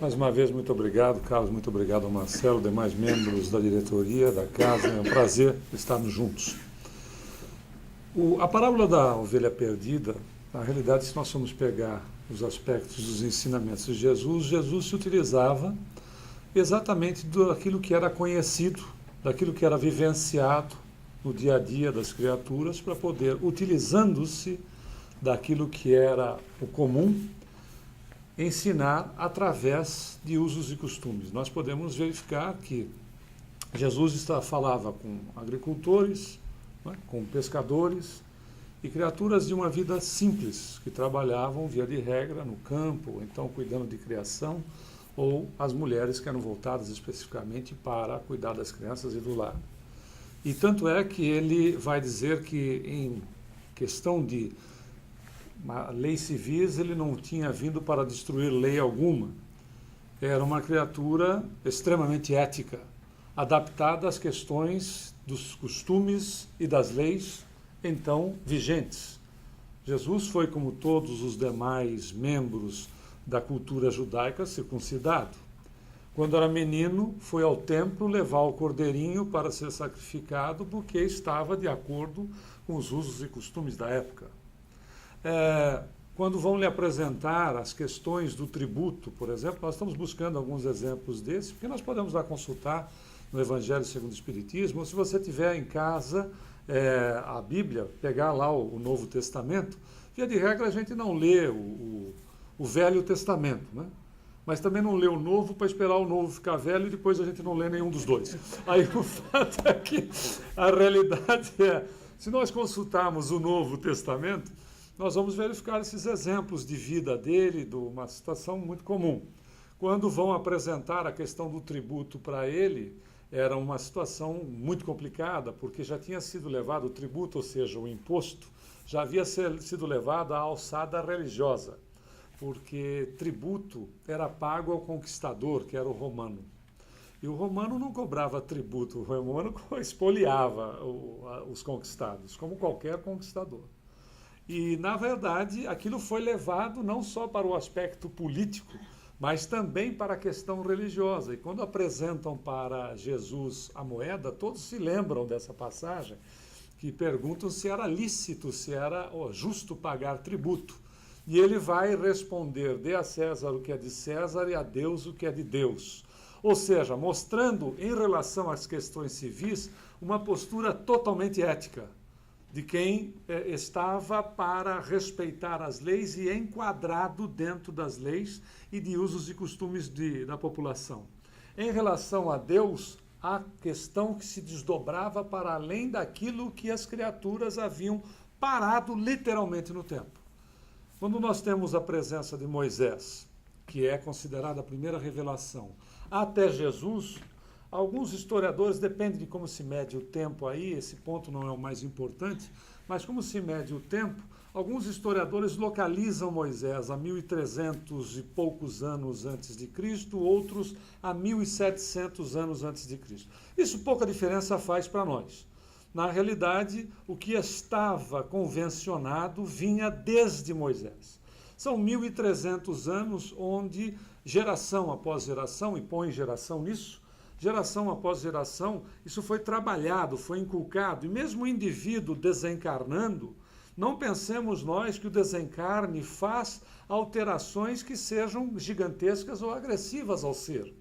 Mais uma vez, muito obrigado, Carlos, muito obrigado ao Marcelo, demais membros da diretoria da casa. É um prazer estarmos juntos. A parábola da ovelha perdida, na realidade, se nós formos pegar os aspectos dos ensinamentos de Jesus, Jesus se utilizava exatamente daquilo que era conhecido, daquilo que era vivenciado no dia a dia das criaturas, para poder, utilizando-se daquilo que era o comum, ensinar através de usos e costumes. Nós podemos verificar que Jesus falava com agricultores, com pescadores e criaturas de uma vida simples, que trabalhavam, via de regra, no campo, ou então cuidando de criação, ou as mulheres que eram voltadas especificamente para cuidar das crianças e do lar. E tanto é que ele vai dizer que, em questão de leis civis, ele não tinha vindo para destruir lei alguma. Era uma criatura extremamente ética, adaptada às questões dos costumes e das leis então vigentes. Jesus foi, como todos os demais membros da cultura judaica, circuncidado. Quando era menino, foi ao templo levar o cordeirinho para ser sacrificado, porque estava de acordo com os usos e costumes da época. Quando vão lhe apresentar as questões do tributo, por exemplo, nós estamos buscando alguns exemplos desses, porque nós podemos lá consultar no Evangelho segundo o Espiritismo, ou se você tiver em casa a Bíblia, pegar lá o Novo Testamento, via de regra a gente não lê o Velho Testamento, né? Mas também não lê o Novo para esperar o Novo ficar velho e depois a gente não lê nenhum dos dois. Aí o fato é que a realidade se nós consultarmos o Novo Testamento, nós vamos verificar esses exemplos de vida dele, de uma situação muito comum. Quando vão apresentar a questão do tributo para ele, era uma situação muito complicada, porque já tinha sido levado o tributo, ou seja, o imposto, já havia sido levado à alçada religiosa, porque tributo era pago ao conquistador, que era o romano. E o romano não cobrava tributo, o romano expoliava os conquistados, como qualquer conquistador. E, na verdade, aquilo foi levado não só para o aspecto político, mas também para a questão religiosa. E quando apresentam para Jesus a moeda, todos se lembram dessa passagem, que perguntam se era lícito, se era justo pagar tributo. E ele vai responder: dê a César o que é de César e a Deus o que é de Deus. Ou seja, mostrando, em relação às questões civis, uma postura totalmente ética, de quem estava para respeitar as leis e enquadrado dentro das leis e de usos e costumes da população. Em relação a Deus, a questão que se desdobrava para além daquilo que as criaturas haviam parado literalmente no tempo. Quando nós temos a presença de Moisés, que é considerada a primeira revelação, até Jesus, alguns historiadores, depende de como se mede o tempo aí, esse ponto não é o mais importante, mas como se mede o tempo, alguns historiadores localizam Moisés a 1300 e poucos anos antes de Cristo, outros a 1700 anos antes de Cristo. Isso pouca diferença faz para nós. Na realidade, o que estava convencionado vinha desde Moisés. São 1300 anos onde geração após geração, e põe geração nisso, geração após geração, isso foi trabalhado, foi inculcado, e mesmo o indivíduo desencarnando, não pensemos nós que o desencarne faz alterações que sejam gigantescas ou agressivas ao ser.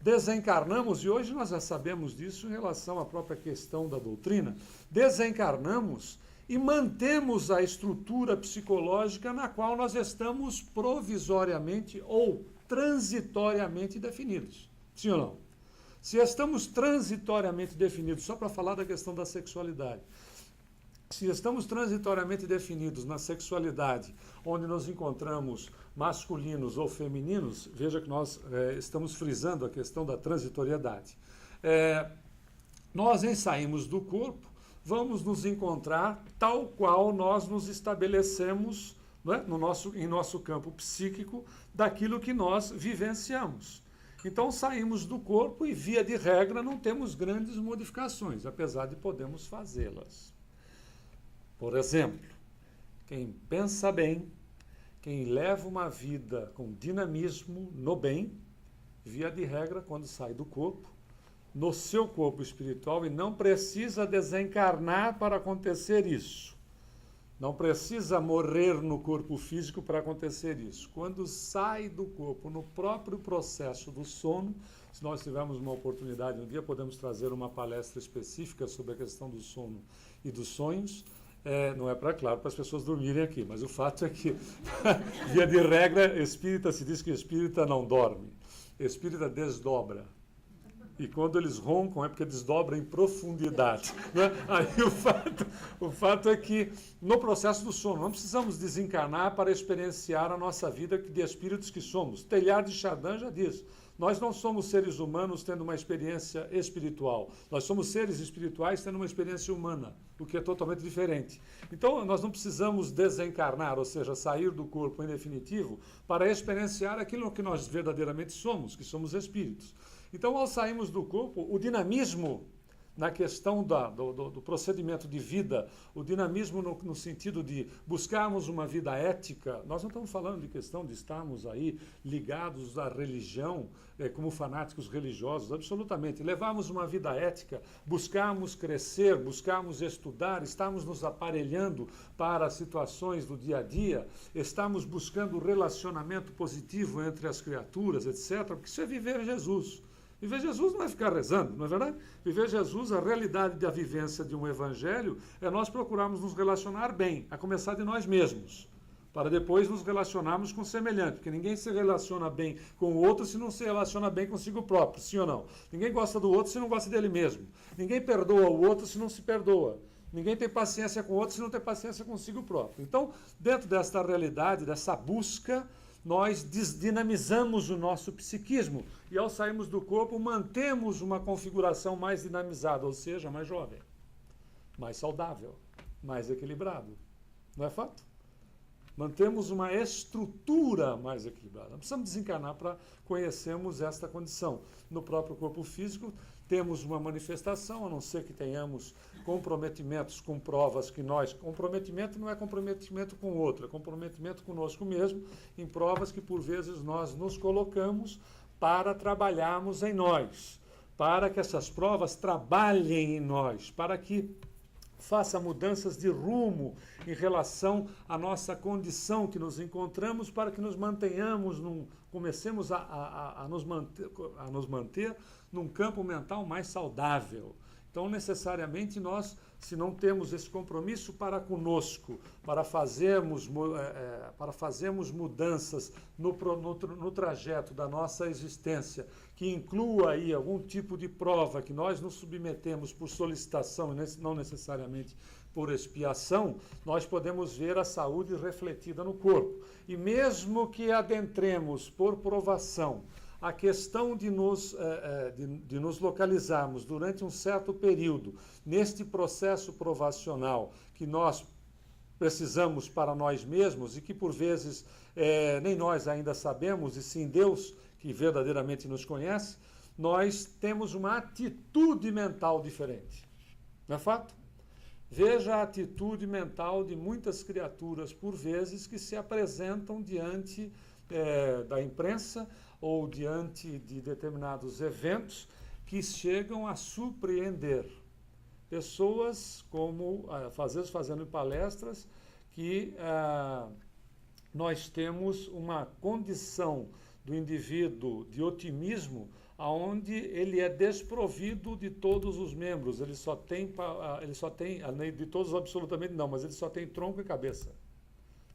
Desencarnamos, e hoje nós já sabemos disso em relação à própria questão da doutrina, desencarnamos e mantemos a estrutura psicológica na qual nós estamos provisoriamente ou transitoriamente definidos. Sim ou não? Se estamos transitoriamente definidos, só para falar da questão da sexualidade, se estamos transitoriamente definidos na sexualidade, onde nos encontramos masculinos ou femininos, veja que nós estamos frisando a questão da transitoriedade. Nós saímos do corpo, vamos nos encontrar tal qual nós nos estabelecemos, né, em nosso campo psíquico, daquilo que nós vivenciamos. Então saímos do corpo e, via de regra, não temos grandes modificações, apesar de podermos fazê-las. Por exemplo, quem pensa bem, quem leva uma vida com dinamismo no bem, via de regra, quando sai do corpo, no seu corpo espiritual, e não precisa desencarnar para acontecer isso. Não precisa morrer no corpo físico para acontecer isso. Quando sai do corpo, no próprio processo do sono, se nós tivermos uma oportunidade um dia, podemos trazer uma palestra específica sobre a questão do sono e dos sonhos. Não é claro, para as pessoas dormirem aqui, mas o fato é que, via de regra, espírita se diz que espírita não dorme. Espírita desdobra. E quando eles roncam é porque desdobram em profundidade. Né? Aí o fato é que, no processo do sono, não precisamos desencarnar para experienciar a nossa vida de espíritos que somos. Teilhard de Chardin já diz, nós não somos seres humanos tendo uma experiência espiritual. Nós somos seres espirituais tendo uma experiência humana, o que é totalmente diferente. Então, nós não precisamos desencarnar, ou seja, sair do corpo em definitivo, para experienciar aquilo que nós verdadeiramente somos, que somos espíritos. Então, ao sairmos do corpo, o dinamismo na questão do procedimento de vida, o dinamismo no sentido de buscarmos uma vida ética, nós não estamos falando de questão de estarmos aí ligados à religião, como fanáticos religiosos, absolutamente. Levarmos uma vida ética, buscarmos crescer, buscarmos estudar, estarmos nos aparelhando para situações do dia a dia, estamos buscando relacionamento positivo entre as criaturas, etc., porque isso é viver Jesus. Viver Jesus não é ficar rezando, não é verdade? Viver Jesus, a realidade da vivência de um evangelho, é nós procurarmos nos relacionar bem, a começar de nós mesmos, para depois nos relacionarmos com o semelhante, porque ninguém se relaciona bem com o outro se não se relaciona bem consigo próprio, sim ou não? Ninguém gosta do outro se não gosta dele mesmo. Ninguém perdoa o outro se não se perdoa. Ninguém tem paciência com o outro se não tem paciência consigo próprio. Então, dentro desta realidade, dessa busca, nós desdinamizamos o nosso psiquismo e, ao sairmos do corpo, mantemos uma configuração mais dinamizada, ou seja, mais jovem, mais saudável, mais equilibrado. Não é fato? Mantemos uma estrutura mais equilibrada. Não precisamos desencarnar para conhecermos esta condição. No próprio corpo físico, temos uma manifestação, a não ser que tenhamos comprometimentos com provas que nós... Comprometimento não é comprometimento com o outro, é comprometimento conosco mesmo, em provas que, por vezes, nós nos colocamos para trabalharmos em nós, para que essas provas trabalhem em nós, para que faça mudanças de rumo em relação à nossa condição que nos encontramos, para que nos mantenhamos, comecemos a nos manter num campo mental mais saudável. Então, necessariamente, nós, se não temos esse compromisso para conosco, para fazermos mudanças no trajeto da nossa existência, que inclua aí algum tipo de prova que nós nos submetemos por solicitação e não necessariamente por expiação, nós podemos ver a saúde refletida no corpo. E mesmo que adentremos por provação a questão de nos localizarmos durante um certo período neste processo provacional que nós precisamos para nós mesmos e que por vezes nem nós ainda sabemos, e sim Deus que verdadeiramente nos conhece, nós temos uma atitude mental diferente. Não é fato? Veja a atitude mental de muitas criaturas, por vezes, que se apresentam diante da imprensa ou diante de determinados eventos que chegam a surpreender. Pessoas como, às vezes fazendo palestras, que nós temos uma condição do indivíduo de otimismo onde ele é desprovido de todos os membros, ele só tem, de todos absolutamente não, mas ele só tem tronco e cabeça.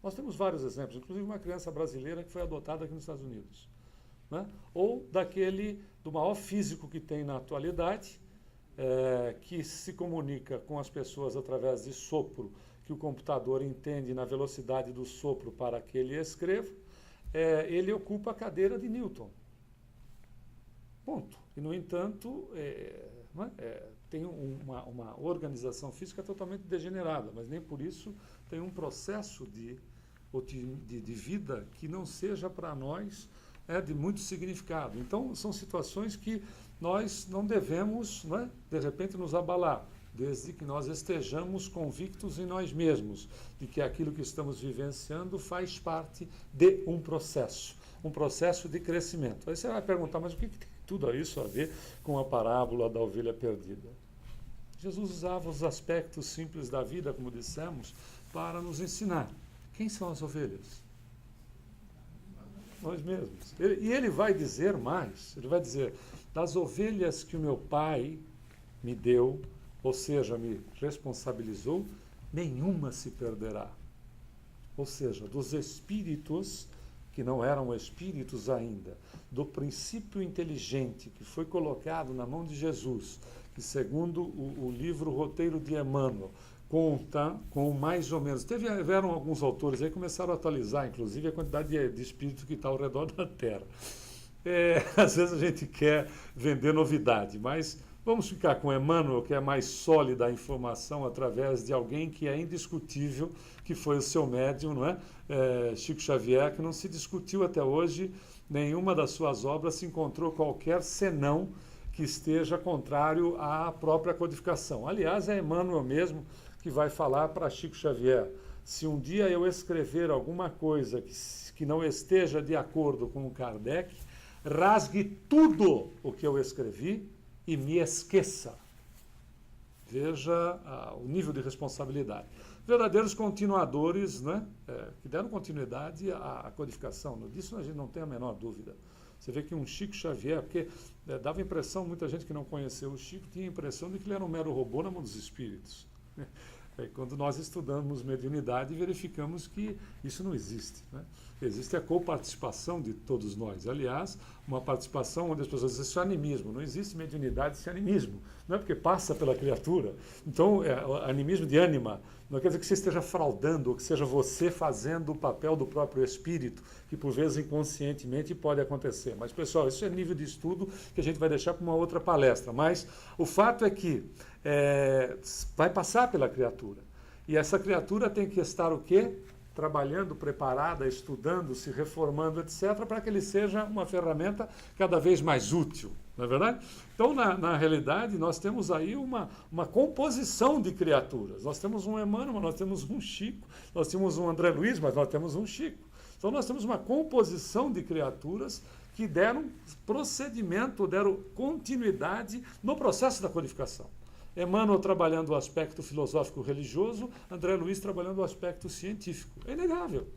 Nós temos vários exemplos, inclusive uma criança brasileira que foi adotada aqui nos Estados Unidos. Né? Ou do maior físico que tem na atualidade, que se comunica com as pessoas através de sopro, que o computador entende na velocidade do sopro para que ele escreva, ele ocupa a cadeira de Newton. Ponto. E, no entanto, tem uma organização física totalmente degenerada, mas nem por isso tem um processo de vida que não seja para nós de muito significado. Então, são situações que nós não devemos, de repente, nos abalar. desde que nós estejamos convictos em nós mesmos de que aquilo que estamos vivenciando faz parte de um processo de crescimento. Aí você vai perguntar, mas o que tem tudo isso a ver com a parábola da ovelha perdida? Jesus usava os aspectos simples da vida, como dissemos, para nos ensinar. Quem são as ovelhas? Nós mesmos. E ele vai dizer mais, ele vai dizer, das ovelhas que o meu pai me deu, ou seja, me responsabilizou, nenhuma se perderá. Ou seja, dos espíritos que não eram espíritos ainda, do princípio inteligente que foi colocado na mão de Jesus, que segundo o livro Roteiro de Emmanuel, conta com mais ou menos... Tiveram alguns autores aí que começaram a atualizar, inclusive, a quantidade de espíritos que está ao redor da Terra. Às vezes a gente quer vender novidade, mas vamos ficar com Emmanuel, que é mais sólida a informação através de alguém que é indiscutível, que foi o seu médium, não é? Chico Xavier, que não se discutiu até hoje, nenhuma das suas obras se encontrou qualquer senão que esteja contrário à própria codificação. Aliás, é Emmanuel mesmo que vai falar para Chico Xavier, se um dia eu escrever alguma coisa que não esteja de acordo com o Kardec, rasgue tudo o que eu escrevi e me esqueça. Veja o nível de responsabilidade. Verdadeiros continuadores, né, que deram continuidade à codificação. Disso a gente não tem a menor dúvida. Você vê que um Chico Xavier, porque dava impressão, muita gente que não conheceu o Chico tinha a impressão de que ele era um mero robô na mão dos espíritos. Quando nós estudamos mediunidade, verificamos que isso não existe, né? Existe a coparticipação de todos nós. Aliás, uma participação onde as pessoas dizem isso é animismo. Não existe mediunidade sem animismo. Não é porque passa pela criatura. Então, animismo de ânima não quer dizer que você esteja fraudando, ou que seja você fazendo o papel do próprio espírito, que por vezes inconscientemente pode acontecer. Mas, pessoal, isso é nível de estudo que a gente vai deixar para uma outra palestra. Mas o fato é que vai passar pela criatura. E essa criatura tem que estar o quê? Trabalhando, preparada, estudando, se reformando, etc., para que ele seja uma ferramenta cada vez mais útil, não é verdade? Então, na realidade, nós temos aí uma composição de criaturas. Nós temos um Emmanuel, nós temos um Chico, nós temos um André Luiz, mas nós temos um Chico. Então, nós temos uma composição de criaturas que deram procedimento, deram continuidade no processo da codificação. Emmanuel trabalhando o aspecto filosófico-religioso, André Luiz trabalhando o aspecto científico. É inegável.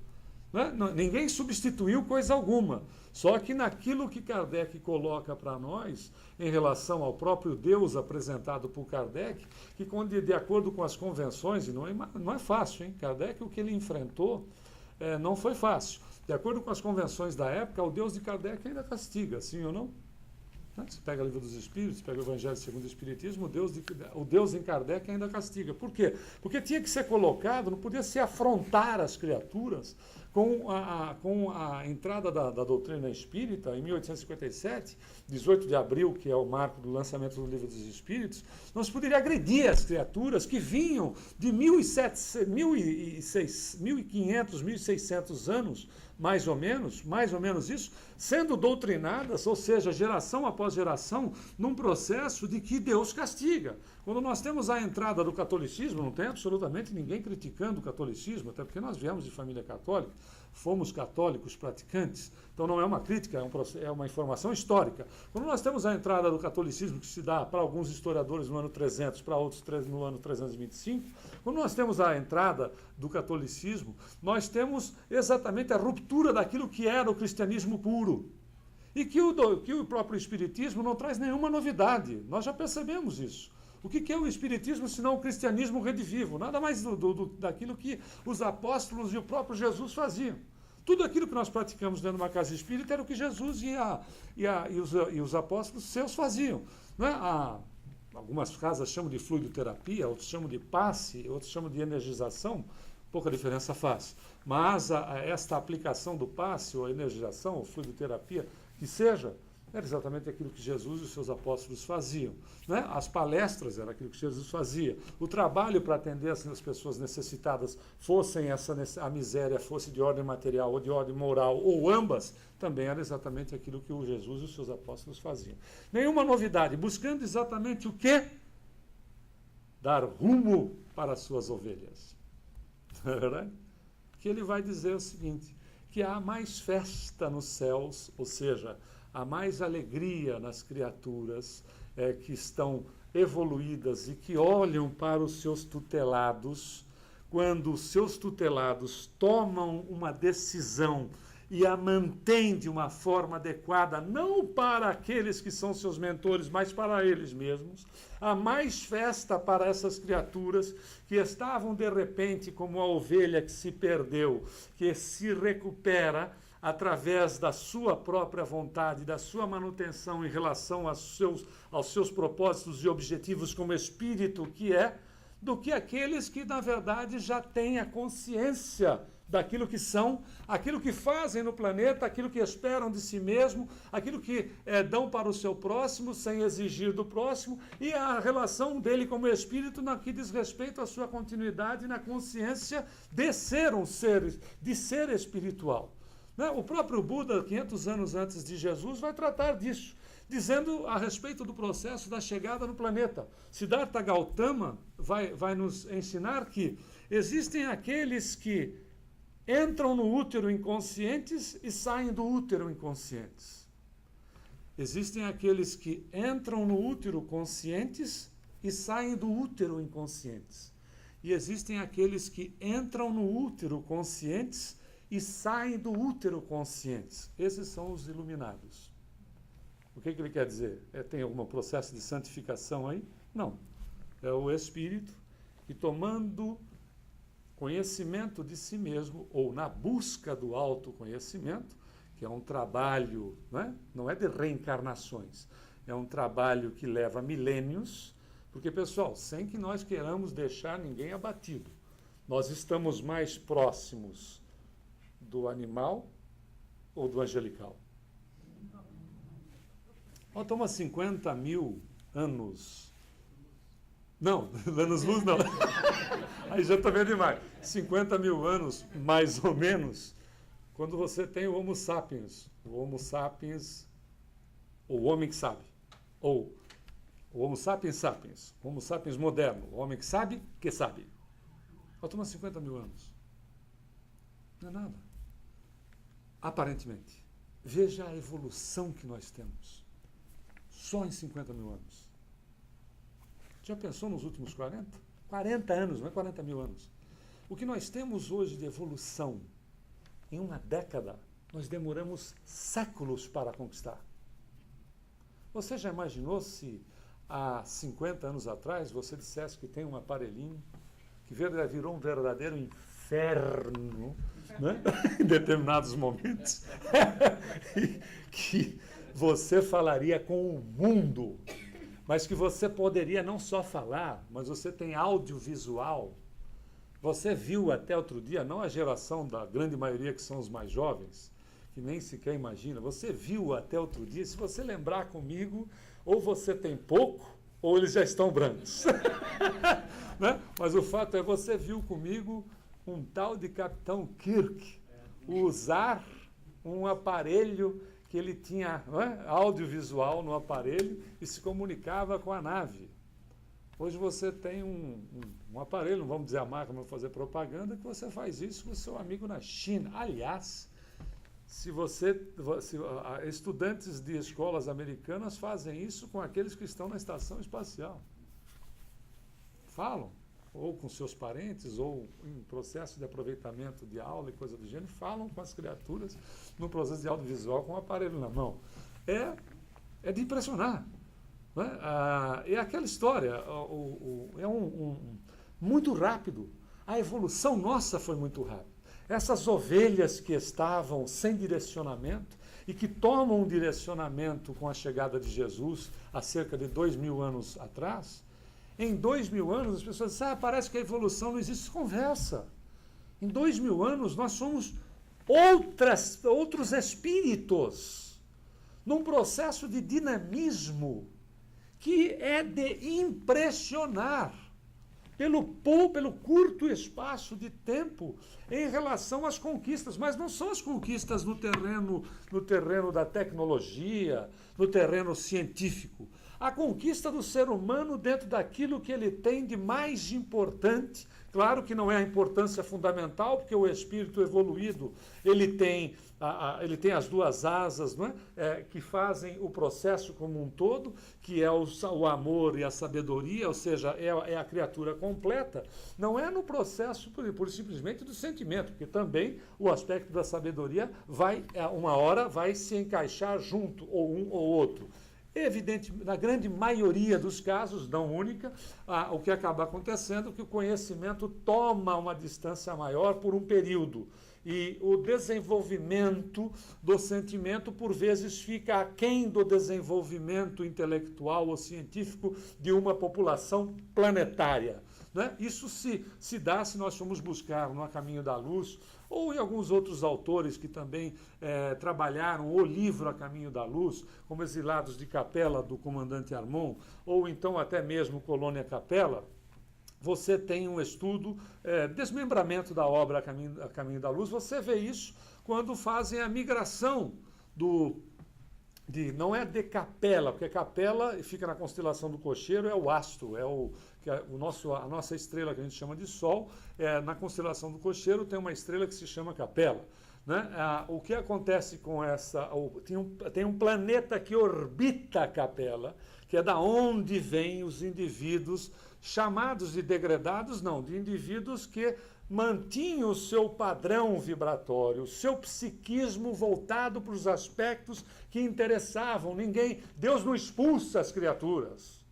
Né? Ninguém substituiu coisa alguma. Só que naquilo que Kardec coloca para nós, em relação ao próprio Deus apresentado por Kardec, que de acordo com as convenções, e não é fácil, hein? Kardec, o que ele enfrentou, não foi fácil. De acordo com as convenções da época, o Deus de Kardec ainda castiga, sim ou não? Você pega o Livro dos Espíritos, pega o Evangelho segundo o Espiritismo, o Deus em Kardec ainda castiga. Por quê? Porque tinha que ser colocado, não podia se afrontar as criaturas com a entrada da doutrina espírita, em 1857, 18 de abril, que é o marco do lançamento do Livro dos Espíritos, não se poderia agredir as criaturas que vinham de 1.500, 1.600 anos, mais ou menos isso, sendo doutrinadas, ou seja, geração após geração, num processo de que Deus castiga. Quando nós temos a entrada do catolicismo, não tem absolutamente ninguém criticando o catolicismo, até porque nós viemos de família católica, fomos católicos praticantes, então não é uma crítica, é uma informação histórica. Quando nós temos a entrada do catolicismo, que se dá para alguns historiadores no ano 300, para outros no ano 325, quando nós temos a entrada do catolicismo, nós temos exatamente a ruptura daquilo que era o cristianismo puro. E que o próprio espiritismo não traz nenhuma novidade, nós já percebemos isso. O que é o espiritismo senão o cristianismo redivivo? Nada mais daquilo que os apóstolos e o próprio Jesus faziam. Tudo aquilo que nós praticamos dentro de uma casa espírita era o que Jesus e os apóstolos seus faziam. Não é? Algumas casas chamam de fluidoterapia, outros chamam de passe, outros chamam de energização, pouca diferença faz. Mas esta aplicação do passe, ou energização, ou fluidoterapia, que seja, era exatamente aquilo que Jesus e os seus apóstolos faziam. Né? As palestras era aquilo que Jesus fazia. O trabalho para atender as pessoas necessitadas, fossem a miséria fosse de ordem material ou de ordem moral, ou ambas, também era exatamente aquilo que o Jesus e os seus apóstolos faziam. Nenhuma novidade, buscando exatamente o quê? dar rumo para as suas ovelhas. Não é verdade? Que ele vai dizer o seguinte, que há mais festa nos céus, ou seja, há mais alegria nas criaturas que estão evoluídas e que olham para os seus tutelados, quando os seus tutelados tomam uma decisão e a mantêm de uma forma adequada, não para aqueles que são seus mentores, mas para eles mesmos. Há mais festa para essas criaturas que estavam, de repente, como a ovelha que se perdeu, que se recupera através da sua própria vontade, da sua manutenção em relação aos seus propósitos e objetivos como espírito que é, do que aqueles que, na verdade, já têm a consciência daquilo que são, aquilo que fazem no planeta, aquilo que esperam de si mesmo, aquilo que dão para o seu próximo sem exigir do próximo, e a relação dele como espírito no que diz respeito à sua continuidade na consciência de ser um ser, de ser espiritual. O próprio Buda, 500 anos antes de Jesus, vai tratar disso, dizendo a respeito do processo da chegada no planeta. Siddhartha Gautama vai nos ensinar que existem aqueles que entram no útero inconscientes e saem do útero inconscientes. Existem aqueles que entram no útero conscientes e saem do útero inconscientes. E existem aqueles que entram no útero conscientes e saem do útero conscientes. Esses são os iluminados. O que ele quer dizer? Tem algum processo de santificação aí? Não. É o espírito que, tomando conhecimento de si mesmo, ou na busca do autoconhecimento, que é um trabalho, não é de reencarnações, é um trabalho que leva milênios, porque, pessoal, sem que nós queiramos deixar ninguém abatido, nós estamos mais próximos do animal ou do angelical? Toma 50 mil anos. Não, anos-luz não. Aí já está vendo demais. 50 mil anos, mais ou menos, quando você tem o Homo sapiens. O Homo sapiens, ou o homem que sabe. Ou o Homo sapiens sapiens. O Homo sapiens moderno. O homem que sabe, que sabe. Toma 50 mil anos. Não é nada. Aparentemente. Veja a evolução que nós temos. Só em 50 mil anos. Já pensou nos últimos 40? 40 anos, não é 40 mil anos. O que nós temos hoje de evolução, em uma década, nós demoramos séculos para conquistar. Você já imaginou se há 50 anos atrás você dissesse que tem um aparelhinho que virou um verdadeiro inferno, né? Em determinados momentos, que você falaria com o mundo, mas que você poderia não só falar, mas você tem audiovisual. Você viu até outro dia, não a geração da grande maioria que são os mais jovens, que nem sequer imagina, você viu até outro dia, se você lembrar comigo, ou você tem pouco, ou eles já estão brancos. Né? Mas o fato é, você viu comigo um tal de Capitão Kirk usar um aparelho que ele tinha audiovisual no aparelho e se comunicava com a nave. Hoje você tem um aparelho, não vamos dizer a marca, não vou fazer propaganda, que você faz isso com o seu amigo na China. Aliás, estudantes de escolas americanas fazem isso com aqueles que estão na estação espacial. Falam, ou com seus parentes, ou em processo de aproveitamento de aula e coisa do gênero, falam com as criaturas no processo de audiovisual com o aparelho na mão. É de impressionar. Né? É aquela história, muito rápido. A evolução nossa foi muito rápida. Essas ovelhas que estavam sem direcionamento e que tomam um direcionamento com a chegada de Jesus há cerca de 2000 anos atrás, em 2000 anos as pessoas dizem, parece que a evolução não existe, conversa. Em 2000 anos nós somos outros espíritos, num processo de dinamismo que é de impressionar pelo curto espaço de tempo em relação às conquistas, mas não são as conquistas no terreno da tecnologia, no terreno científico. a conquista do ser humano dentro daquilo que ele tem de mais importante. Claro que não é a importância fundamental, porque o espírito evoluído ele tem as duas asas, não é? Que fazem o processo como um todo, que é o amor e a sabedoria, ou seja, é a criatura completa. Não é no processo por simplesmente do sentimento, porque também o aspecto da sabedoria uma hora vai se encaixar junto, ou um ou outro. Evidente, na grande maioria dos casos, não única, o que acaba acontecendo é que o conhecimento toma uma distância maior por um período. E o desenvolvimento do sentimento, por vezes, fica aquém do desenvolvimento intelectual ou científico de uma população planetária. Né? Isso se dá se nós formos buscar no A Caminho da Luz, ou em alguns outros autores que também trabalharam o livro A Caminho da Luz, como Exilados de Capela, do comandante Armon, ou então até mesmo Colônia Capela. Você tem um estudo, desmembramento da obra A Caminho da Luz, você vê isso quando fazem a migração não é de Capela, porque Capela fica na constelação do Cocheiro, é o astro, a nossa estrela que a gente chama de Sol, na constelação do Cocheiro tem uma estrela que se chama Capela. Né? O que acontece com essa... Tem um planeta que orbita a Capela, que é da onde vêm os indivíduos chamados de degradados, não, de indivíduos que mantinham o seu padrão vibratório, o seu psiquismo voltado para os aspectos que interessavam. Deus não expulsa as criaturas.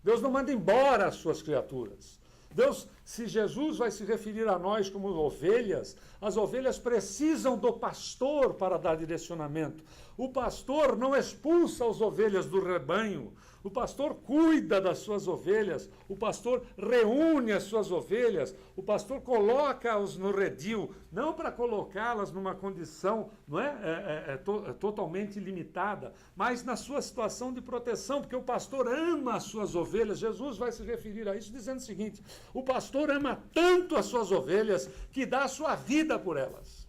Deus não manda embora as suas criaturas. Deus, se Jesus vai se referir a nós como ovelhas, as ovelhas precisam do pastor para dar direcionamento. O pastor não expulsa as ovelhas do rebanho. O pastor cuida das suas ovelhas, o pastor reúne as suas ovelhas, o pastor coloca-os no redil, não para colocá-las numa condição totalmente limitada, mas na sua situação de proteção, porque o pastor ama as suas ovelhas. Jesus vai se referir a isso dizendo o seguinte: o pastor ama tanto as suas ovelhas que dá a sua vida por elas.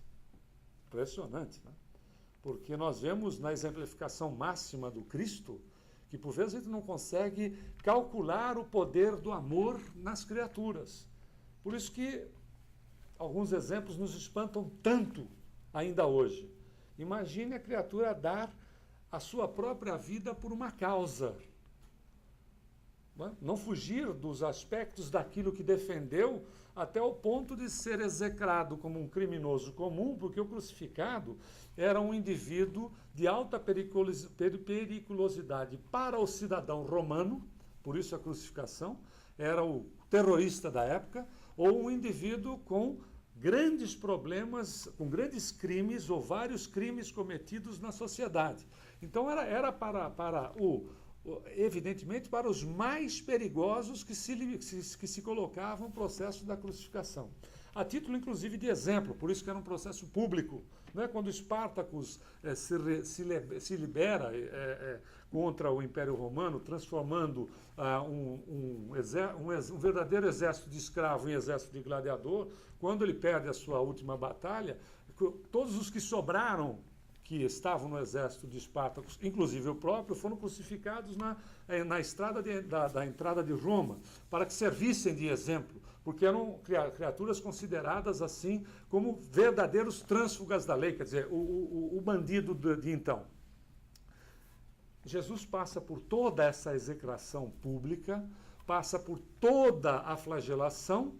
Impressionante, né? Porque nós vemos na exemplificação máxima do Cristo que por vezes a gente não consegue calcular o poder do amor nas criaturas. Por isso que alguns exemplos nos espantam tanto ainda hoje. Imagine a criatura dar a sua própria vida por uma causa. Não fugir dos aspectos daquilo que defendeu até o ponto de ser execrado como um criminoso comum, porque o crucificado era um indivíduo de alta periculosidade para o cidadão romano, por isso a crucificação, era o terrorista da época, ou um indivíduo com grandes problemas, com grandes crimes ou vários crimes cometidos na sociedade. Então era evidentemente para os mais perigosos que se colocavam no processo da crucificação. A título, inclusive, de exemplo, por isso que era um processo público. Né? Quando Espartacus se libera contra o Império Romano, transformando um verdadeiro exército de escravo em exército de gladiador, quando ele perde a sua última batalha, todos os que sobraram, que estavam no exército de Espartacus, inclusive o próprio, foram crucificados na estrada da entrada de Roma, para que servissem de exemplo, porque eram criaturas consideradas assim como verdadeiros trânsfugas da lei, quer dizer, o bandido de então. Jesus passa por toda essa execração pública, passa por toda a flagelação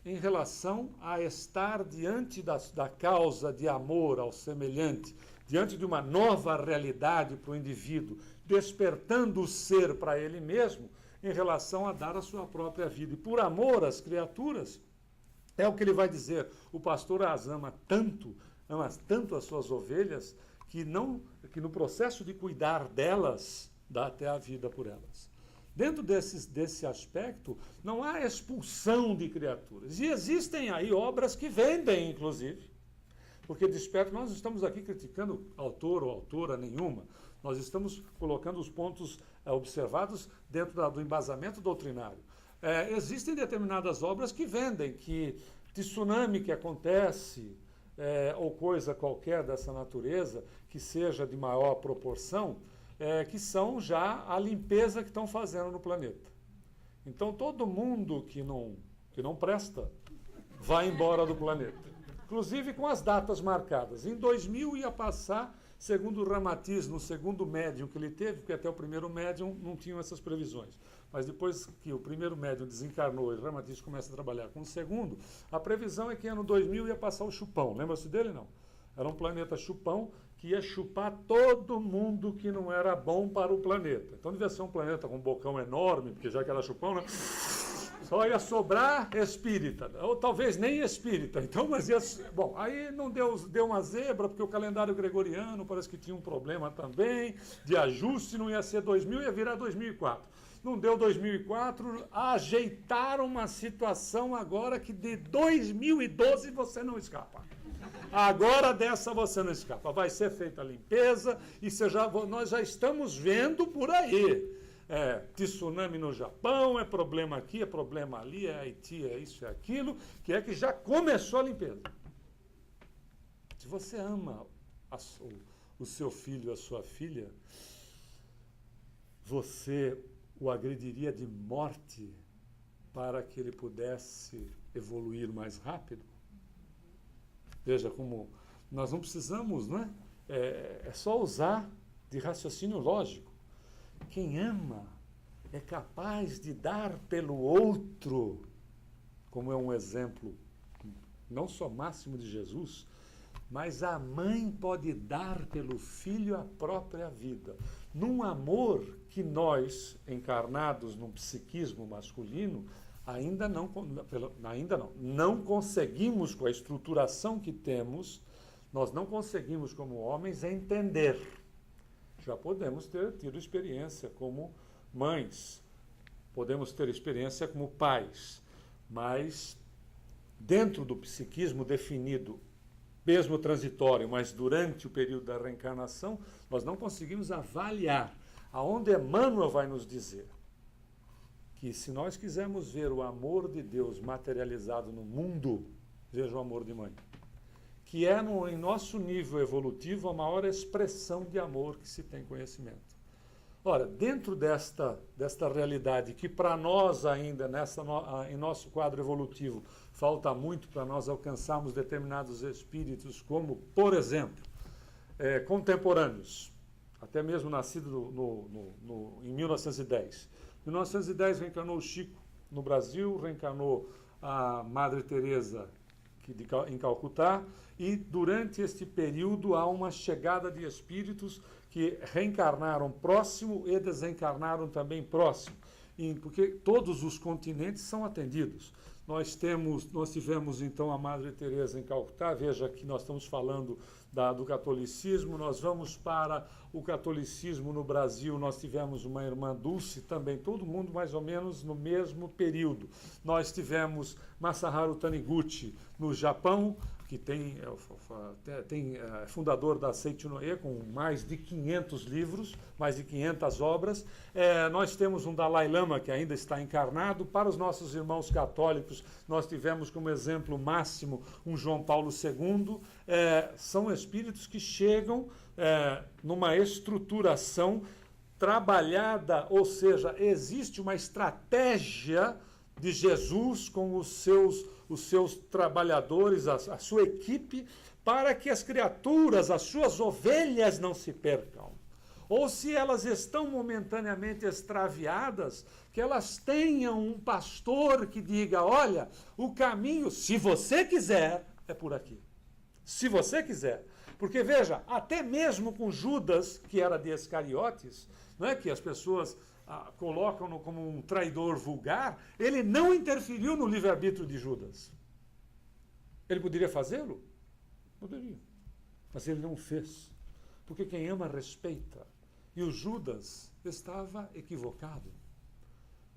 em relação a estar diante da causa de amor ao semelhante, diante de uma nova realidade para o indivíduo, despertando o ser para ele mesmo em relação a dar a sua própria vida. E por amor às criaturas, é o que ele vai dizer, o pastor as ama tanto as suas ovelhas, que no processo de cuidar delas, dá até a vida por elas. Dentro desse aspecto, não há expulsão de criaturas. E existem aí obras que vendem, inclusive. Porque desperta, nós não estamos aqui criticando autor ou autora nenhuma, nós estamos colocando os pontos observados dentro do embasamento doutrinário. Existem determinadas obras que vendem, que tsunami que acontece, ou coisa qualquer dessa natureza, que seja de maior proporção, que são já a limpeza que estão fazendo no planeta. Então, todo mundo que não presta vai embora do planeta. Inclusive com as datas marcadas. Em 2000 ia passar, segundo o Ramatiz, no segundo médium que ele teve, porque até o primeiro médium não tinham essas previsões. Mas depois que o primeiro médium desencarnou e o Ramatiz começa a trabalhar com o segundo, a previsão é que ano 2000 ia passar o Chupão. Lembra-se dele, não? Era um planeta chupão que ia chupar todo mundo que não era bom para o planeta. Então devia ser um planeta com um bocão enorme, porque já que era chupão, né? Só ia sobrar espírita, ou talvez nem espírita. Então, mas ia, bom, aí não deu uma zebra, porque o calendário gregoriano parece que tinha um problema também de ajuste, não ia ser 2000, ia virar 2004. Não deu 2004, ajeitaram uma situação agora que de 2012 você não escapa. Agora dessa você não escapa. Vai ser feita a limpeza e nós já estamos vendo por aí. Tsunami no Japão, é problema aqui, é problema ali, é Haiti, é isso, é aquilo, que já começou a limpeza. Se você ama o seu filho, a sua filha, você o agrediria de morte para que ele pudesse evoluir mais rápido? Veja como nós não precisamos, não é? É só usar de raciocínio lógico. Quem ama é capaz de dar pelo outro, como é um exemplo, não só máximo de Jesus, mas a mãe pode dar pelo filho a própria vida. Num amor que nós, encarnados num psiquismo masculino, ainda não conseguimos, com a estruturação que temos, nós não conseguimos como homens entender. Já podemos ter tido experiência como mães, podemos ter experiência como pais, mas dentro do psiquismo definido, mesmo transitório, mas durante o período da reencarnação, nós não conseguimos avaliar. Aonde Emmanuel vai nos dizer que se nós quisermos ver o amor de Deus materializado no mundo, veja o amor de mãe, que é em nosso nível evolutivo a maior expressão de amor que se tem conhecimento. Ora, dentro desta realidade, que para nós ainda, em nosso quadro evolutivo, falta muito para nós alcançarmos determinados espíritos, como, por exemplo, contemporâneos, até mesmo nascido em 1910. Em 1910 reencarnou o Chico no Brasil, reencarnou a Madre Teresa em Calcutá, e durante este período há uma chegada de espíritos que reencarnaram próximo e desencarnaram também próximo, porque todos os continentes são atendidos. Nós tivemos então a Madre Teresa em Calcutá, veja que nós estamos falando do catolicismo, nós vamos para o catolicismo no Brasil, nós tivemos uma irmã Dulce também, todo mundo mais ou menos no mesmo período. Nós tivemos Masaharu Taniguchi no Japão, que é fundador da Seicho-no-e, com mais de 500 livros, mais de 500 obras. Nós temos um Dalai Lama que ainda está encarnado. Para os nossos irmãos católicos, nós tivemos como exemplo máximo um João Paulo II. São espíritos que chegam numa estruturação trabalhada, ou seja, existe uma estratégia de Jesus com os seus trabalhadores, a sua equipe, para que as criaturas, as suas ovelhas, não se percam. Ou se elas estão momentaneamente extraviadas, que elas tenham um pastor que diga, olha, o caminho, se você quiser, é por aqui. Se você quiser. Porque, veja, até mesmo com Judas, que era de Iscariotes, não é, que as pessoas colocam-no como um traidor vulgar, ele não interferiu no livre-arbítrio de Judas. Ele poderia fazê-lo? Poderia. Mas ele não o fez. Porque quem ama, respeita. E o Judas estava equivocado.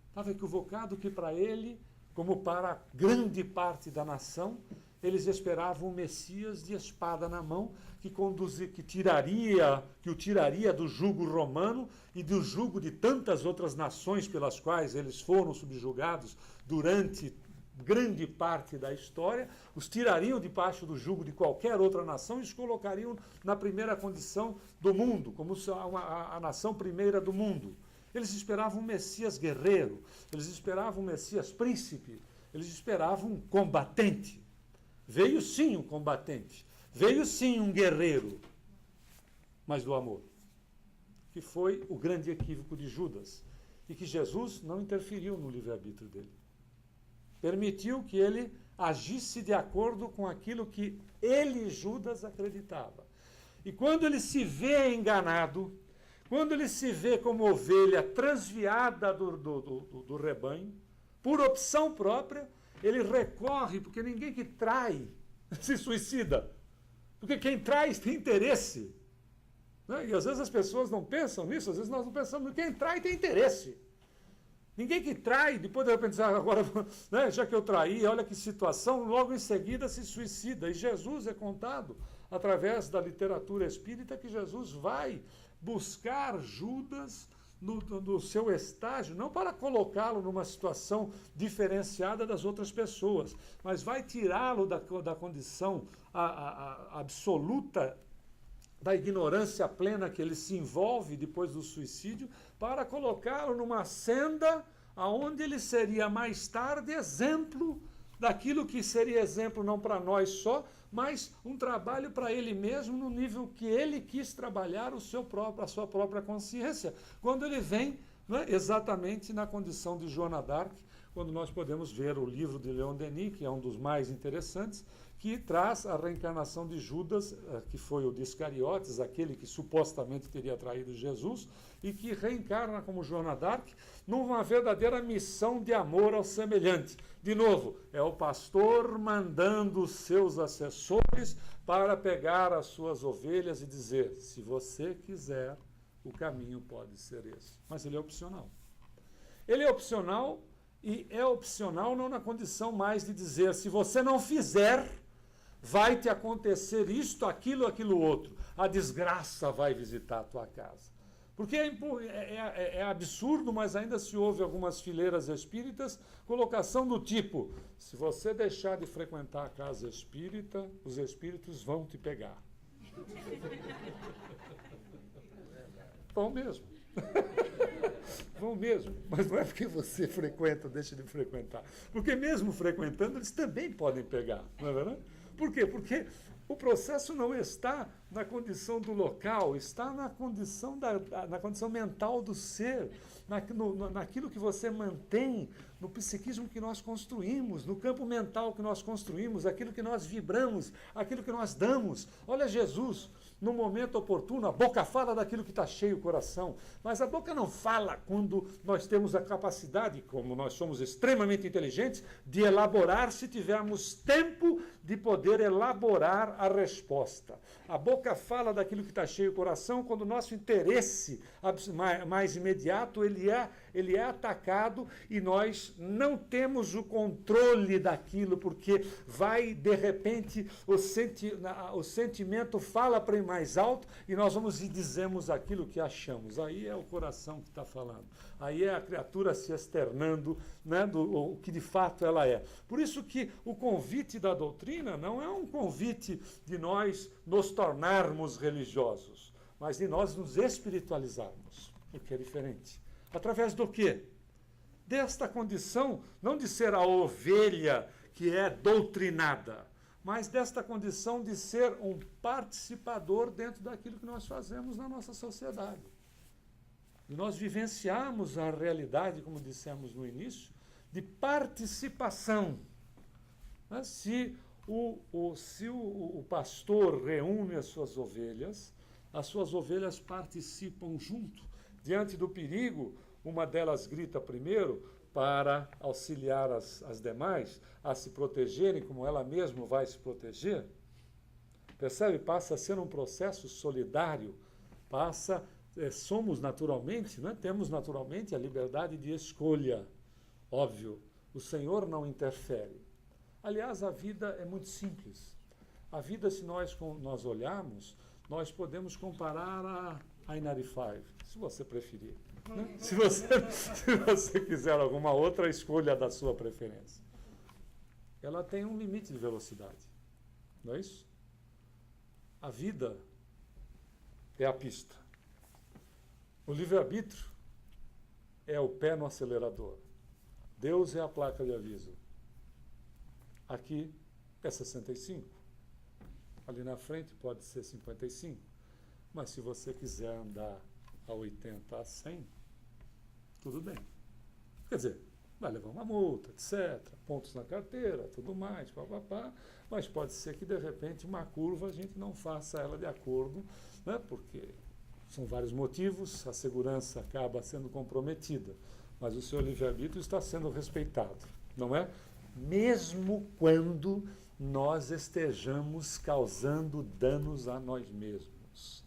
Estava equivocado que para ele, como para grande parte da nação, eles esperavam o Messias de espada na mão, que o tiraria do jugo romano e do jugo de tantas outras nações pelas quais eles foram subjugados durante grande parte da história, os tirariam debaixo do jugo de qualquer outra nação e os colocariam na primeira condição do mundo, como a nação primeira do mundo. Eles esperavam um Messias guerreiro, eles esperavam um Messias príncipe, eles esperavam um combatente. Veio sim um combatente, veio sim um guerreiro, mas do amor, que foi o grande equívoco de Judas, e que Jesus não interferiu no livre-arbítrio dele. Permitiu que ele agisse de acordo com aquilo que ele, Judas, acreditava. E quando ele se vê enganado, quando ele se vê como ovelha transviada do rebanho, por opção própria, ele recorre, porque ninguém que trai se suicida. Porque quem trai tem interesse. Né? E às vezes as pessoas não pensam nisso, às vezes nós não pensamos, quem trai tem interesse. Ninguém que trai, depois de repente, agora, né, já que eu traí, olha que situação, logo em seguida se suicida. E Jesus é contado, através da literatura espírita, que Jesus vai buscar Judas no seu estágio, não para colocá-lo numa situação diferenciada das outras pessoas, mas vai tirá-lo da condição absoluta da ignorância plena que ele se envolve depois do suicídio, para colocá-lo numa senda aonde ele seria mais tarde exemplo daquilo que seria exemplo não para nós só, mas um trabalho para ele mesmo no nível que ele quis trabalhar a sua própria consciência, quando ele vem, né, exatamente na condição de Joana d'Arc, quando nós podemos ver o livro de Leon Denis, que é um dos mais interessantes, que traz a reencarnação de Judas, que foi o de Iscariotes, aquele que supostamente teria traído Jesus, e que reencarna como Joana d'Arc numa verdadeira missão de amor ao semelhante. De novo, é o pastor mandando os seus assessores para pegar as suas ovelhas e dizer, se você quiser, o caminho pode ser esse. Mas ele é opcional. Ele é opcional, e é opcional não na condição mais de dizer, se você não fizer, vai te acontecer isto, aquilo outro. A desgraça vai visitar a tua casa. Porque é absurdo, mas ainda se ouve algumas fileiras espíritas, colocação do tipo, se você deixar de frequentar a casa espírita, os espíritos vão te pegar. Vão mesmo. Vão mesmo, mas não é porque você frequenta ou deixa de frequentar. Porque mesmo frequentando, eles também podem pegar, não é verdade? Por quê? Porque o processo não está na condição do local, está na condição, na condição mental do ser, naquilo que você mantém, no psiquismo que nós construímos, no campo mental que nós construímos, aquilo que nós vibramos, aquilo que nós damos. Olha Jesus, no momento oportuno, a boca fala daquilo que está cheio o coração, mas a boca não fala quando nós temos a capacidade, como nós somos extremamente inteligentes, de elaborar, se tivermos tempo de poder elaborar a resposta. A boca fala daquilo que está cheio o coração quando o nosso interesse mais imediato ele é atacado e nós não temos o controle daquilo, porque vai, de repente, o sentimento fala para ir mais alto e nós vamos e dizemos aquilo que achamos. Aí é o coração que está falando. Aí é a criatura se externando, né, o que de fato ela é. Por isso que o convite da doutrina não é um convite de nós nos tornarmos religiosos, mas de nós nos espiritualizarmos, o que é diferente. Através do quê? Desta condição, não de ser a ovelha que é doutrinada, mas desta condição de ser um participador dentro daquilo que nós fazemos na nossa sociedade. E nós vivenciamos a realidade, como dissemos no início, de participação. Mas se o pastor reúne as suas ovelhas participam junto. Diante do perigo, uma delas grita primeiro para auxiliar as demais a se protegerem, como ela mesma vai se proteger. Percebe? Passa a ser um processo solidário, somos naturalmente, né? Temos naturalmente a liberdade de escolha. Óbvio, o Senhor não interfere. Aliás, a vida é muito simples. A vida, se nós olharmos, nós podemos comparar a Inari 5, se você preferir. Né? Se você quiser alguma outra, escolha da sua preferência. ela tem um limite de velocidade. Não é isso? A vida é a pista. O livre-arbítrio é o pé no acelerador. Deus é a placa de aviso. Aqui é 65. Ali na frente pode ser 55. Mas se você quiser andar a 80, a 100, tudo bem. Quer dizer, vai levar uma multa, etc. Pontos na carteira, tudo mais, papapá. Mas pode ser que, de repente, uma curva a gente não faça ela de acordo, né? Porque são vários motivos, a segurança acaba sendo comprometida. Mas o seu livre-arbítrio está sendo respeitado, não é? Mesmo quando nós estejamos causando danos a nós mesmos.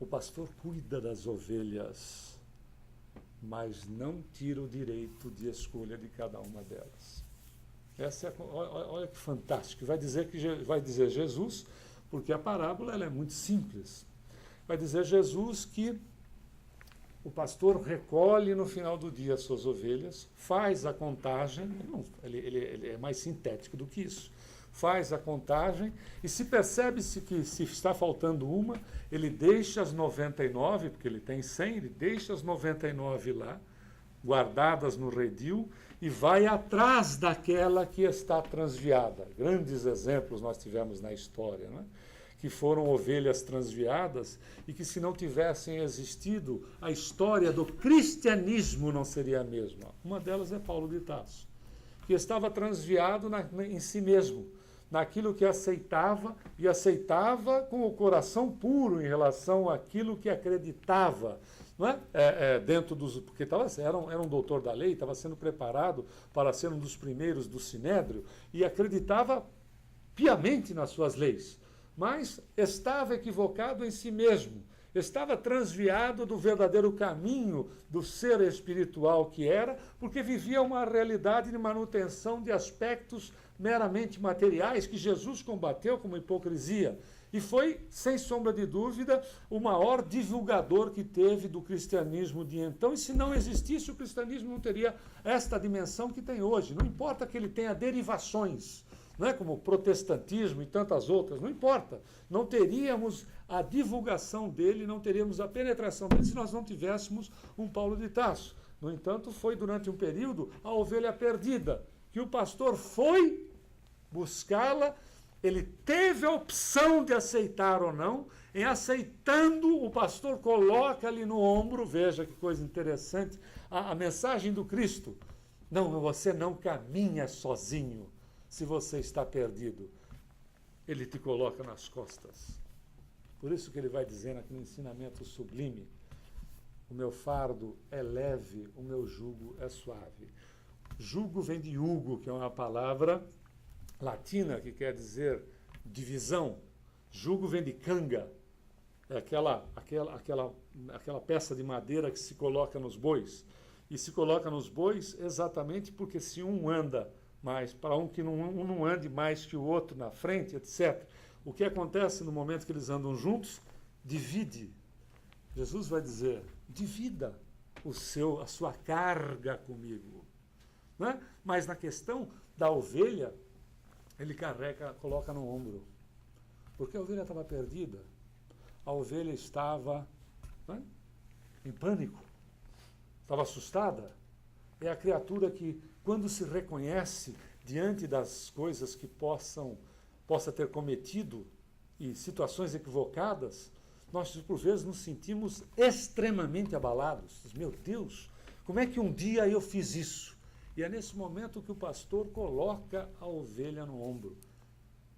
O pastor cuida das ovelhas, mas não tira o direito de escolha de cada uma delas. Essa é, olha que fantástico. Vai dizer Jesus, porque a parábola ela é muito simples. Vai dizer Jesus que o pastor recolhe no final do dia as suas ovelhas, faz a contagem, ele é mais sintético do que isso, faz a contagem e se percebe-se que se está faltando uma, ele deixa as 99, porque ele tem 100, ele deixa as 99 lá, guardadas no redil, e vai atrás daquela que está transviada. Grandes exemplos nós tivemos na história, não é? Que foram ovelhas transviadas e que, se não tivessem existido, a história do cristianismo não seria a mesma. Uma delas é Paulo de Tarso, que estava transviado em si mesmo, naquilo que aceitava, e aceitava com o coração puro em relação àquilo que acreditava. Não é? Dentro dos, porque era um doutor da lei, estava sendo preparado para ser um dos primeiros do Sinédrio, e acreditava piamente nas suas leis. Mas estava equivocado em si mesmo, estava transviado do verdadeiro caminho do ser espiritual que era, porque vivia uma realidade de manutenção de aspectos meramente materiais que Jesus combateu como hipocrisia. E foi, sem sombra de dúvida, o maior divulgador que teve do cristianismo de então. E se não existisse, o cristianismo não teria esta dimensão que tem hoje. Não importa que ele tenha derivações, não é, como o protestantismo e tantas outras, não importa. Não teríamos a divulgação dele, não teríamos a penetração dele se nós não tivéssemos um Paulo de Tarso. No entanto, foi durante um período a ovelha perdida, que o pastor foi buscá-la, ele teve a opção de aceitar ou não, em aceitando, o pastor coloca ali no ombro, veja que coisa interessante, a mensagem do Cristo. Não, você não caminha sozinho. Se você está perdido, ele te coloca nas costas. Por isso que ele vai dizendo aqui no ensinamento sublime: o meu fardo é leve, o meu jugo é suave. Jugo vem de jugo, que é uma palavra latina que quer dizer divisão. Jugo vem de canga, é aquela peça de madeira que se coloca nos bois. E se coloca nos bois exatamente porque se um anda mais, para um que não ande mais que o outro na frente, etc. O que acontece no momento que eles andam juntos? Divide. Jesus vai dizer, divida a sua carga comigo. Não é? Mas na questão da ovelha, ele coloca no ombro. Porque a ovelha estava perdida. A ovelha estava, não é, em pânico. Estava assustada. É a criatura que, quando se reconhece diante das coisas que possa ter cometido e situações equivocadas, nós, por vezes, nos sentimos extremamente abalados. Meu Deus, como é que um dia eu fiz isso? E é nesse momento que o pastor coloca a ovelha no ombro.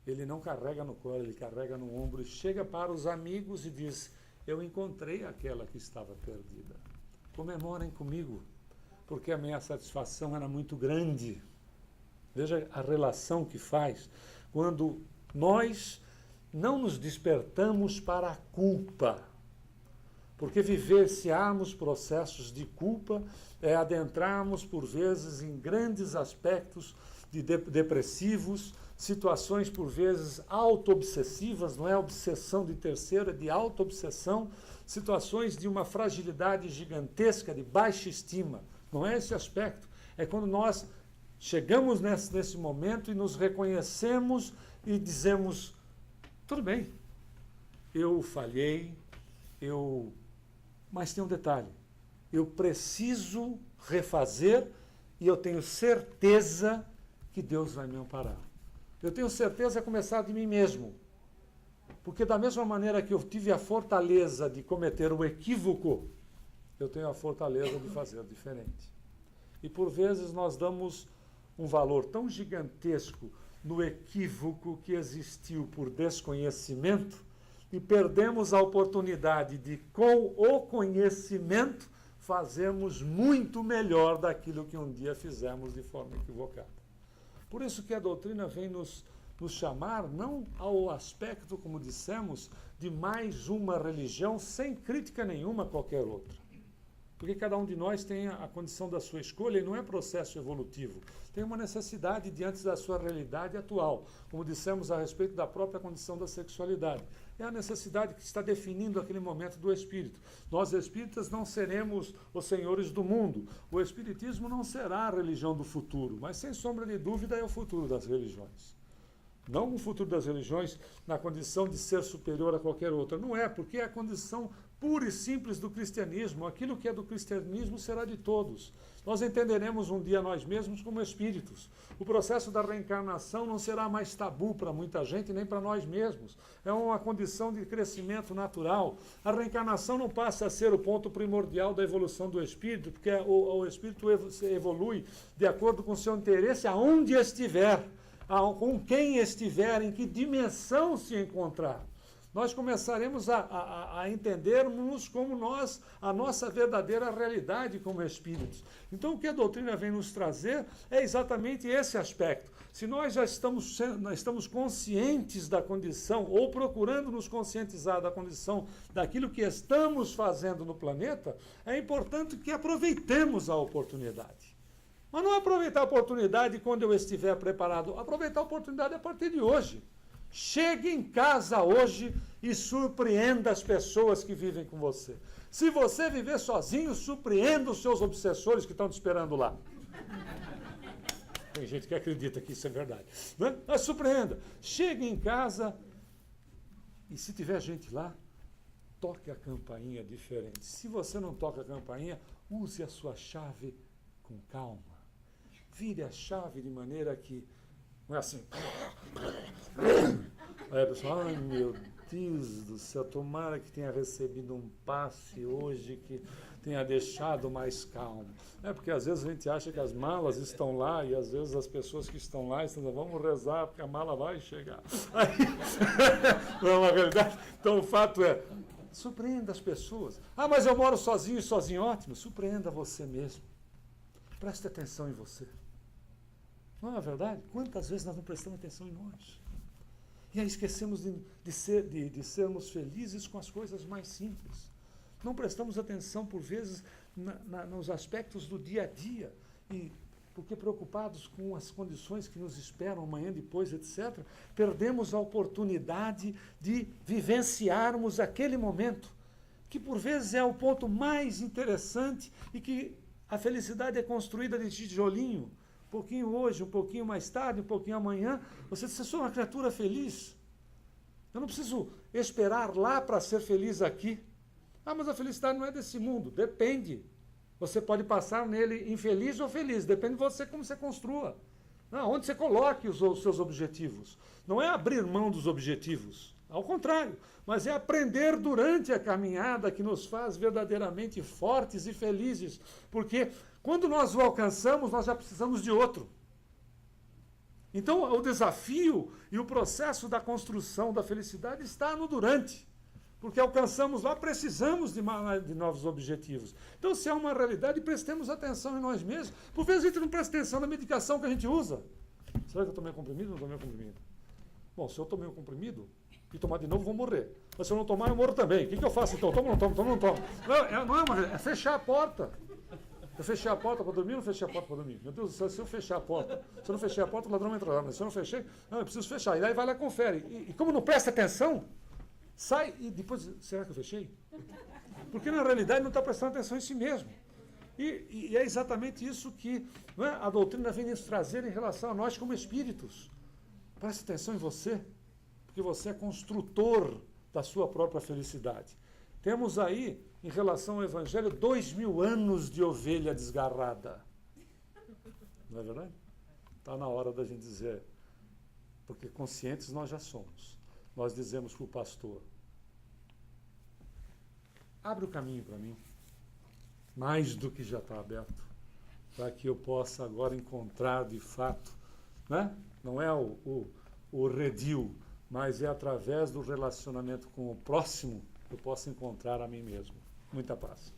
Ele não carrega no colo, ele carrega no ombro e chega para os amigos e diz: eu encontrei aquela que estava perdida. Comemorem comigo, porque a minha satisfação era muito grande. Veja a relação que faz quando nós não nos despertamos para a culpa. Porque vivenciarmos processos de culpa é adentrarmos, por vezes, em grandes aspectos depressivos, situações, por vezes, auto-obsessivas, não é obsessão de terceiro, é de auto-obsessão, situações de uma fragilidade gigantesca, de baixa estima. Não é esse aspecto. É quando nós chegamos nesse momento e nos reconhecemos e dizemos, tudo bem, eu falhei, mas tem um detalhe, eu preciso refazer e eu tenho certeza que Deus vai me amparar. Eu tenho certeza a começar de mim mesmo. Porque da mesma maneira que eu tive a fortaleza de cometer o equívoco, eu tenho a fortaleza de fazer diferente. E por vezes nós damos um valor tão gigantesco no equívoco que existiu por desconhecimento e perdemos a oportunidade de, com o conhecimento, fazermos muito melhor daquilo que um dia fizemos de forma equivocada. Por isso que a doutrina vem nos chamar, não ao aspecto, como dissemos, de mais uma religião, sem crítica nenhuma a qualquer outra. Porque cada um de nós tem a condição da sua escolha e não é processo evolutivo. Tem uma necessidade diante da sua realidade atual, como dissemos a respeito da própria condição da sexualidade. É a necessidade que está definindo aquele momento do espírito. Nós espíritas não seremos os senhores do mundo. O espiritismo não será a religião do futuro, mas sem sombra de dúvida é o futuro das religiões. Não o futuro das religiões na condição de ser superior a qualquer outra. Não é, porque é a condição pura e simples do cristianismo. Aquilo que é do cristianismo será de todos. Nós entenderemos um dia nós mesmos como espíritos. O processo da reencarnação não será mais tabu para muita gente, nem para nós mesmos. É uma condição de crescimento natural. A reencarnação não passa a ser o ponto primordial da evolução do espírito, porque o espírito evolui de acordo com o seu interesse aonde estiver, com quem estiver, em que dimensão se encontrar. Nós começaremos a entendermos como a nossa verdadeira realidade como espíritos. Então, o que a doutrina vem nos trazer é exatamente esse aspecto. Se nós já estamos conscientes da condição, ou procurando nos conscientizar da condição daquilo que estamos fazendo no planeta, é importante que aproveitemos a oportunidade. Mas não aproveitar a oportunidade quando eu estiver preparado, aproveitar a oportunidade a partir de hoje. Chegue em casa hoje e surpreenda as pessoas que vivem com você. Se você viver sozinho, surpreenda os seus obsessores que estão te esperando lá. Tem gente que acredita que isso é verdade. Né? Mas surpreenda. Chegue em casa e se tiver gente lá, toque a campainha diferente. Se você não toca a campainha, use a sua chave com calma. Vire a chave de maneira que não é assim. Aí a pessoa, ai meu Deus do céu, tomara que tenha recebido um passe hoje, que tenha deixado mais calmo. É porque às vezes a gente acha que as malas estão lá e às vezes as pessoas que estão lá estão dizendo, vamos rezar porque a mala vai chegar. Aí, não é uma realidade. Então o fato é, surpreenda as pessoas. Ah, mas eu moro sozinho e sozinho, ótimo. Surpreenda você mesmo. Preste atenção em você. Não é verdade? Quantas vezes nós não prestamos atenção em nós? E aí esquecemos de sermos felizes com as coisas mais simples. Não prestamos atenção, por vezes, nos aspectos do dia a dia. E porque preocupados com as condições que nos esperam amanhã, depois, etc., perdemos a oportunidade de vivenciarmos aquele momento, que por vezes é o ponto mais interessante e que a felicidade é construída de tijolinho. Um pouquinho hoje, um pouquinho mais tarde, um pouquinho amanhã, você diz, eu sou uma criatura feliz. Eu não preciso esperar lá para ser feliz aqui. Ah, mas a felicidade não é desse mundo. Depende. Você pode passar nele infeliz ou feliz. Depende de você como você construa. Não, onde você coloque os seus objetivos. Não é abrir mão dos objetivos. Ao contrário. Mas é aprender durante a caminhada que nos faz verdadeiramente fortes e felizes. Porque quando nós o alcançamos, nós já precisamos de outro. Então, o desafio e o processo da construção da felicidade está no durante. Porque alcançamos lá, precisamos de novos objetivos. Então, se é uma realidade, prestemos atenção em nós mesmos. Por vezes a gente não presta atenção na medicação que a gente usa. Será que eu tomei um comprimido ou não tomei um comprimido? Bom, se eu tomei um comprimido e tomar de novo, vou morrer. Mas se eu não tomar, eu morro também. O que eu faço então? Tomo ou não tomo? Tomo ou não tomo? É fechar a porta. Eu fechei a porta para dormir ou não fechei a porta para dormir? Meu Deus do céu, se eu fechar a porta, se eu não fechei a porta, o ladrão entra lá. Mas se eu não fechei, não, eu preciso fechar. E aí vai lá e confere. E como não presta atenção, sai e depois, será que eu fechei? Porque na realidade não está prestando atenção em si mesmo. E é exatamente isso que, não é, a doutrina vem nos trazer em relação a nós como espíritos. Preste atenção em você, porque você é construtor da sua própria felicidade. Temos aí, em relação ao Evangelho, 2000 anos de ovelha desgarrada. Não é verdade? Está na hora da gente dizer, porque conscientes nós já somos. Nós dizemos para o pastor, abre o caminho para mim, mais do que já está aberto, para que eu possa agora encontrar de fato, né? Não é o redil, mas é através do relacionamento com o próximo que eu possa encontrar a mim mesmo. Muita paz.